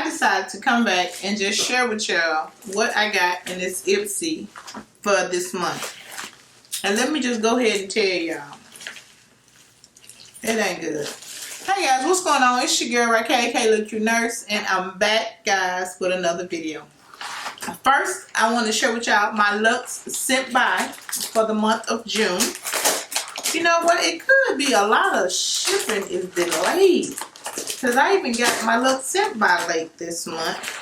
decided to come back and just share with y'all what I got in this IPSY for this month. And let me just go ahead and tell y'all, it ain't good. Hey guys, what's going on? It's your girl Lilcutenurse, and I'm back, guys, with another video. First, I want to share with y'all my looks sent by for the month of June. You know what? It could be a lot of shipping is delayed, because I even got my looks sent by late this month.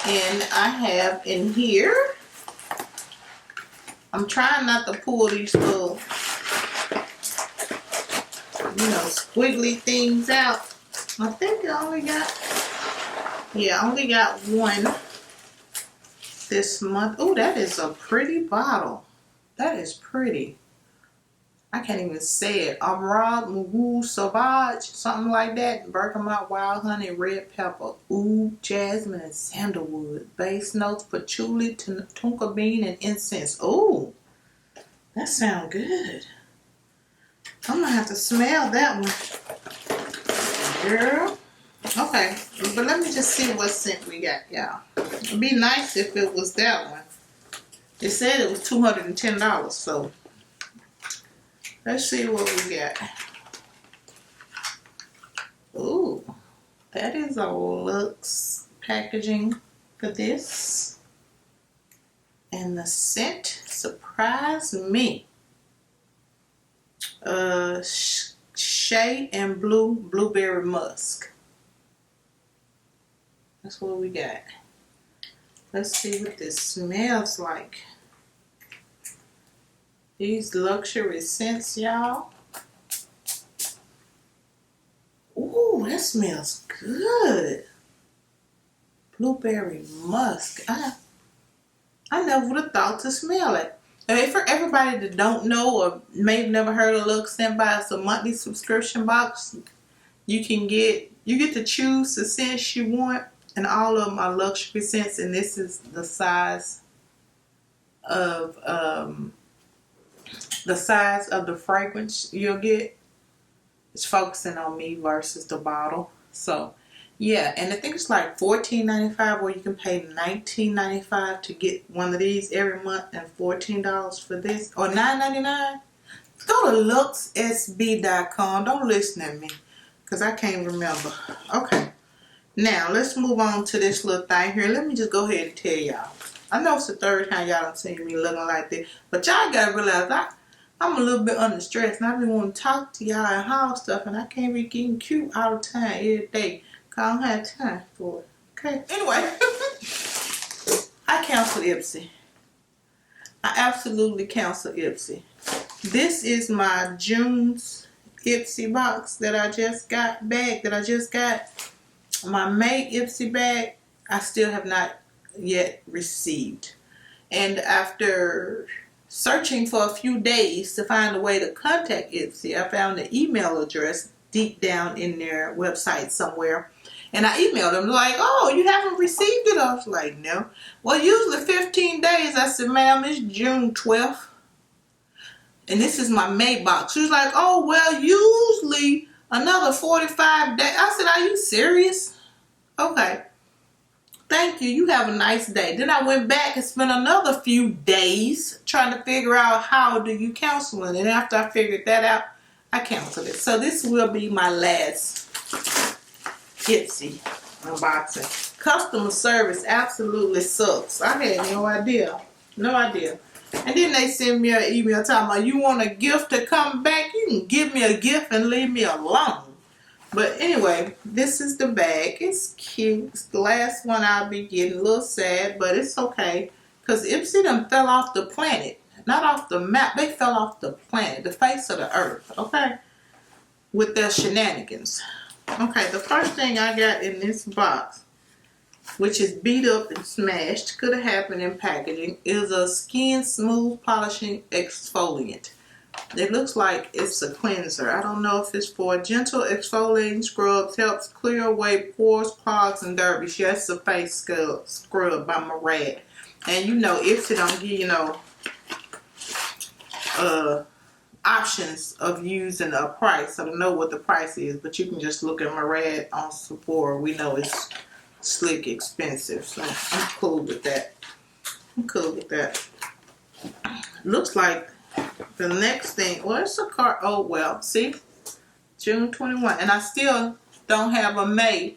And I have in here, I'm trying not to pull these little, you know, squiggly things out. I think I only got, yeah, I only got one this month. Oh, that is a pretty bottle. That is pretty. I can't even say it. Amrad Mugu Sauvage, something like that. Bergamot, wild honey, red pepper, oud, jasmine, and sandalwood. Base notes: patchouli, tonka bean, and incense. Oh, that sounds good. I'm gonna have to smell that one, girl. Okay, but let me just see what scent we got, y'all. It'd be nice if it was that one. It said it was $210, so let's see what we got. Ooh, that is a luxe packaging for this. And the scent surprised me. Shea and blueberry musk. That's what we got. Let's see what this smells like. These luxury scents, y'all. Ooh, that smells good. Blueberry musk. I never would have thought to smell it. Okay, for everybody that don't know or may have never heard of Lux sent by us a monthly subscription box, you get to choose the scents you want, and all of them are luxury scents, and this is the size of the fragrance you'll get. It's focusing on me versus the bottle. So yeah, and I think it's like $14.95, or you can pay $19.95 to get one of these every month, and $14 for this, or $9.99. Go to luxsb.com. Don't listen to me, because I can't remember. Okay, now let's move on to this little thing here. Let me just go ahead and tell y'all. I know it's the third time y'all done seen me looking like this, but y'all gotta realize I'm a little bit under stress, and I been wanting to talk to y'all and haul stuff, and I can't be getting cute all the time every day, because I don't have time for it. Okay, anyway, I canceled IPSY. I absolutely canceled IPSY. This is my June's IPSY box that I just got, my May IPSY bag, I still have not yet received. And after searching for a few days to find a way to contact IPSY, I found the email address deep down in their website somewhere. And I emailed them like, oh, you haven't received it? I was like, no. Well, usually 15 days. I said, ma'am, it's June 12th. And this is my May box. She was like, oh, well, usually another 45 days. I said, are you serious? Okay. Thank you. You have a nice day. Then I went back and spent another few days trying to figure out how do you cancel it. And after I figured that out, I canceled it. So this will be my last IPSY unboxing. Customer service absolutely sucks. I had no idea. No idea. And then they send me an email talking about, you want a gift to come back? You can give me a gift and leave me alone. But anyway, this is the bag. It's cute. It's the last one I'll be getting. A little sad, but it's okay. Because IPSY done fell off the planet. Not off the map. They fell off the planet. The face of the earth. Okay? With their shenanigans. Okay, the first thing I got in this box, which is beat up and smashed, could have happened in packaging, is a skin smooth polishing exfoliant. It looks like it's a cleanser. I don't know if it's for gentle exfoliating scrubs, helps clear away pores, clogs, and derbies. Yes, it's a face scrub by Murad. And you know, IPSY don't give, you know, options of using a price. I don't know what the price is, but you can just look at Murad on Sephora. We know it's slick expensive. So I'm cool with that. I'm cool with that. Looks like the next thing, well, it's a card. Oh, well, see, June 21. And I still don't have a May.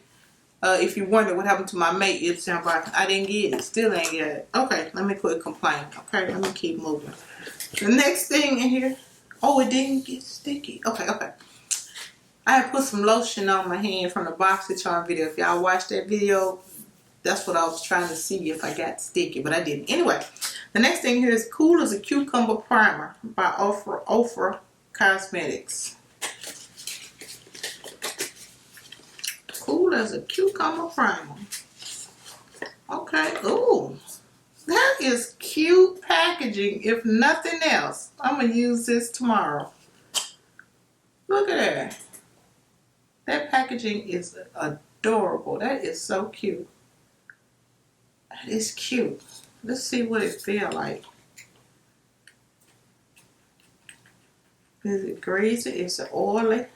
If you wonder what happened to my May IPSY box, I didn't get it. Still ain't get it. Okay, let me quit complaining. Okay, let me keep moving. The next thing in here, oh, it didn't get sticky. Okay. I had put some lotion on my hand from the BoxyCharm video. If y'all watched that video, that's what I was trying to see if I got sticky, but I didn't. Anyway, the next thing here is Cool as a Cucumber Primer by Ofra Cosmetics. Cool as a Cucumber Primer. Okay. Ooh, that is cute packaging. If nothing else, I'm gonna use this tomorrow. Look at that. That packaging is adorable. That is so cute. That is cute. Let's see what it feels like. Is it greasy? Is it oily?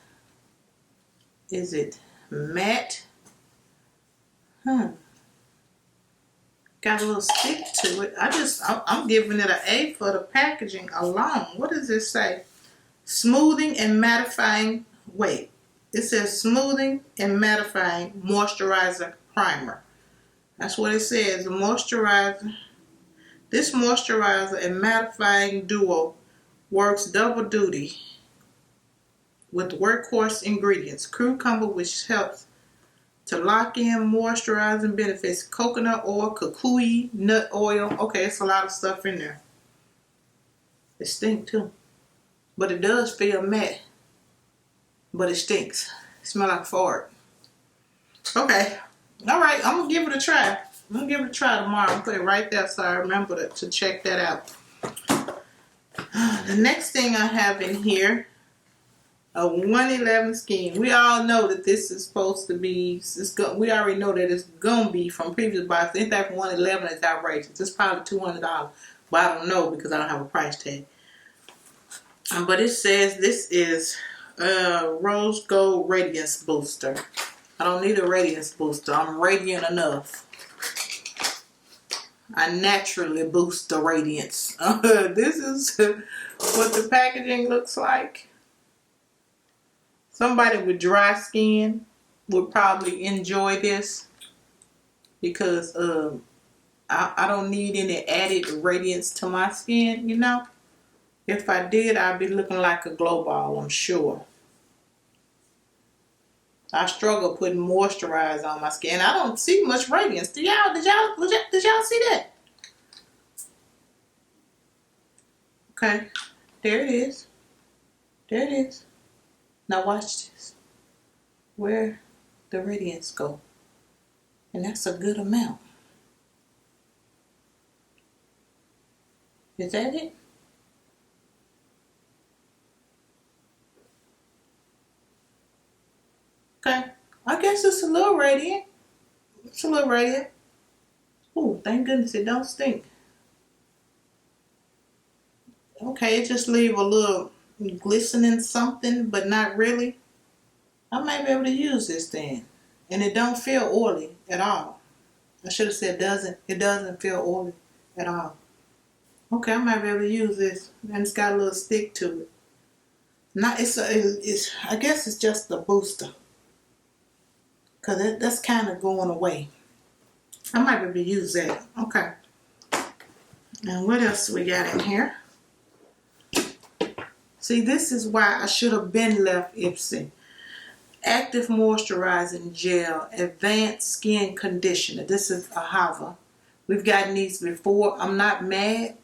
Is it matte? Got a little stick to it. I'm giving it an A for the packaging alone. What does it say? Smoothing and mattifying. Wait. It says smoothing and mattifying moisturizer primer. That's what it says. The moisturizer. This moisturizer and mattifying duo works double duty with workhorse ingredients. Cucumber, which helps to lock in moisturizing benefits. Coconut oil, kukui, nut oil. Okay, it's a lot of stuff in there. It stinks too. But it does feel matte. But it stinks. It smells like fart. Okay. Alright, I'm going to give it a try. I'm going to give it a try tomorrow. I'll put it right there so I remember to check that out. The next thing I have in here, a 111 skin. We all know that this is supposed to be, we already know that it's going to be from previous boxes. Anything from 111 is outrageous. It's probably $200. But I don't know because I don't have a price tag. But it says this is Rose Gold Radiance Booster. I don't need a radiance booster. I'm radiant enough. I naturally boost the radiance. This is what the packaging looks like. Somebody with dry skin would probably enjoy this because I don't need any added radiance to my skin, you know. If I did, I'd be looking like a glow ball, I'm sure. I struggle putting moisturizer on my skin. I don't see much radiance. Did y'all see that? Okay, there it is. There it is. Now watch this. Where the radiance go. And that's a good amount. Is that it? Okay, I guess it's a little radiant. It's a little radiant. Oh, thank goodness it don't stink. Okay, it just leave a little glistening something, but not really. I might be able to use this then. And it don't feel oily at all. I should have said it doesn't feel oily at all. Okay, I might be able to use this. And it's got a little stick to it. I guess it's just the booster. Because that's kind of going away. I might be able to use that. Okay. And what else we got in here? See, this is why I should have been left IPSY. Active Moisturizing Gel, Advanced Skin Conditioner. This is a Ahava. We've gotten these before. I'm not mad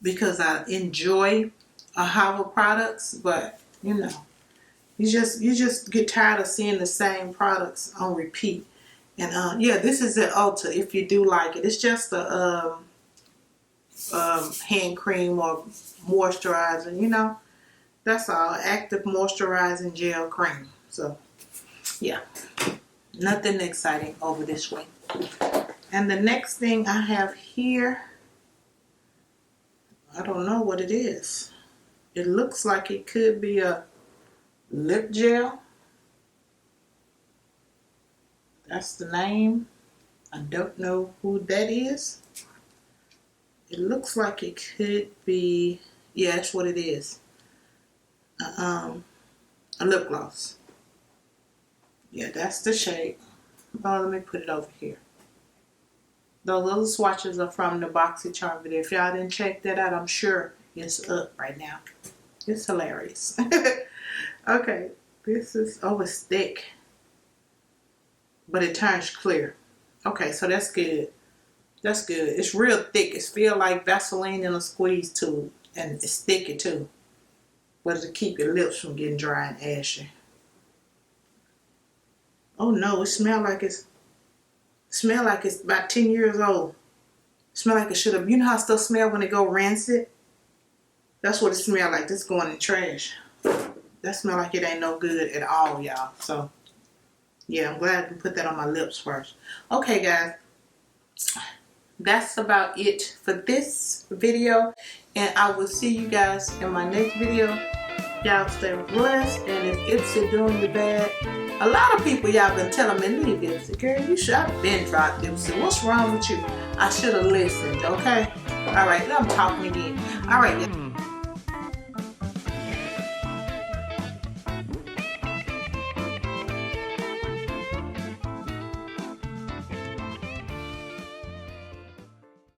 because I enjoy Ahava products, but you know, you just get tired of seeing the same products on repeat. And yeah, this is an Ulta if you do like it. It's just a hand cream or moisturizer, you know. That's all. Active Moisturizing Gel Cream. So, yeah. Nothing exciting over this way. And the next thing I have here, I don't know what it is. It looks like it could be a lip gel. That's the name. I don't know who that is. It looks like it could be, yeah, that's what it is. A lip gloss. Yeah, that's the shade. Oh, let me put it over here. Those little swatches are from the BoxyCharm video. If y'all didn't check that out, I'm sure it's up right now. It's hilarious. Okay, this is, oh, it's thick. But it turns clear. Okay, so that's good. That's good. It's real thick. It feels like Vaseline in a squeeze tube. And it's sticky too. But to keep your lips from getting dry and ashy. Oh no, it smells like it's about 10 years old. It smells like it should have. You know how stuff smells when it go rancid? That's what it smells like. This going in trash. That smells like it ain't no good at all, y'all. So, yeah, I'm glad I can put that on my lips first. Okay, guys. That's about it for this video. And I will see you guys in my next video. Y'all stay blessed. And if IPSY doing you bad, a lot of people y'all been telling me, leave IPSY. Girl, you should have been dropped IPSY. What's wrong with you? I should have listened, okay? Alright, I'm talking again. Alright,